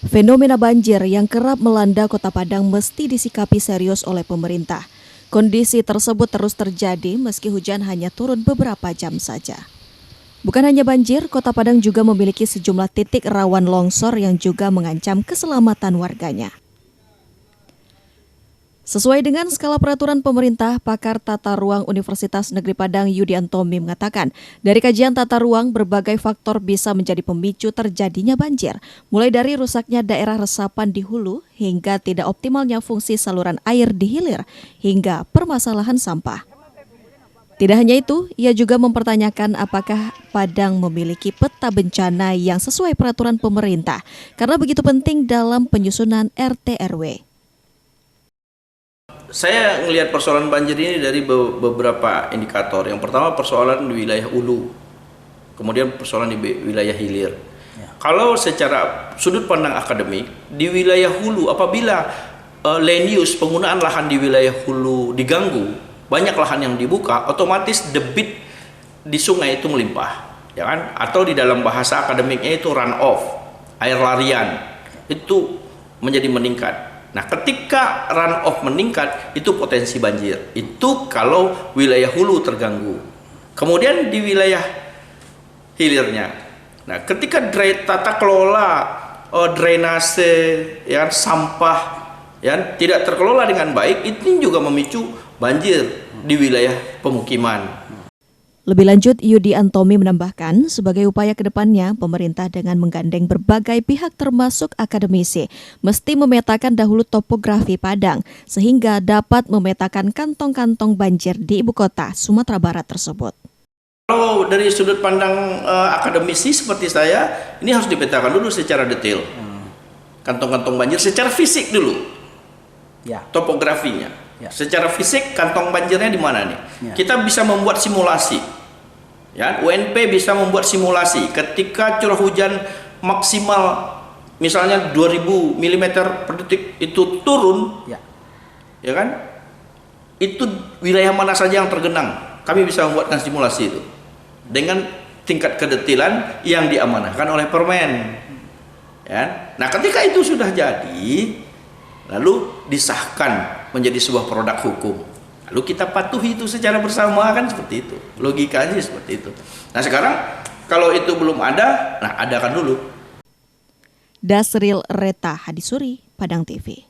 Fenomena banjir yang kerap melanda Kota Padang mesti disikapi serius oleh pemerintah. Kondisi tersebut terus terjadi meski hujan hanya turun beberapa jam saja. Bukan hanya banjir, Kota Padang juga memiliki sejumlah titik rawan longsor yang juga mengancam keselamatan warganya. Sesuai dengan skala peraturan pemerintah, pakar tata ruang Universitas Negeri Padang Yudiantomi mengatakan, dari kajian tata ruang berbagai faktor bisa menjadi pemicu terjadinya banjir, mulai dari rusaknya daerah resapan di hulu hingga tidak optimalnya fungsi saluran air di hilir hingga permasalahan sampah. Tidak hanya itu, ia juga mempertanyakan apakah Padang memiliki peta bencana yang sesuai peraturan pemerintah karena begitu penting dalam penyusunan RT/RW. Saya melihat persoalan banjir ini dari beberapa indikator. Yang pertama persoalan di wilayah hulu, kemudian persoalan di wilayah hilir. Kalau secara sudut pandang akademik, di wilayah hulu apabila land use, penggunaan lahan di wilayah hulu diganggu, banyak lahan yang dibuka, otomatis debit di sungai itu melimpah, ya kan? Atau di dalam bahasa akademiknya itu run off, air larian, itu menjadi meningkat. Nah, ketika run off meningkat, itu potensi banjir. Itu kalau wilayah hulu terganggu. Kemudian di wilayah hilirnya. Nah, ketika tata kelola drainase, ya, sampah, ya, tidak terkelola dengan baik, itu juga memicu banjir di wilayah pemukiman. Lebih lanjut, Yudiantomi menambahkan, sebagai upaya ke depannya, pemerintah dengan menggandeng berbagai pihak termasuk akademisi, mesti memetakan dahulu topografi Padang, sehingga dapat memetakan kantong-kantong banjir di ibu kota Sumatera Barat tersebut. Kalau dari sudut pandang akademisi seperti saya, ini harus dipetakan dulu secara detail. Kantong-kantong banjir secara fisik dulu, topografinya. Secara fisik kantong banjirnya di mana nih? Kita bisa membuat simulasi, ya. UNP bisa membuat simulasi ketika curah hujan maksimal misalnya 2000 mm per detik itu turun, ya kan? Itu wilayah mana saja yang tergenang? Kami bisa membuatkan simulasi itu dengan tingkat kedetailan yang diamanahkan oleh Permen, ya. Nah, ketika itu sudah jadi, lalu disahkan menjadi sebuah produk hukum. Lalu kita patuhi itu secara bersama, kan seperti itu. Logikanya seperti itu. Nah, sekarang kalau itu belum ada, nah adakan dulu. Dasril Reta Hadisuri, Padang TV.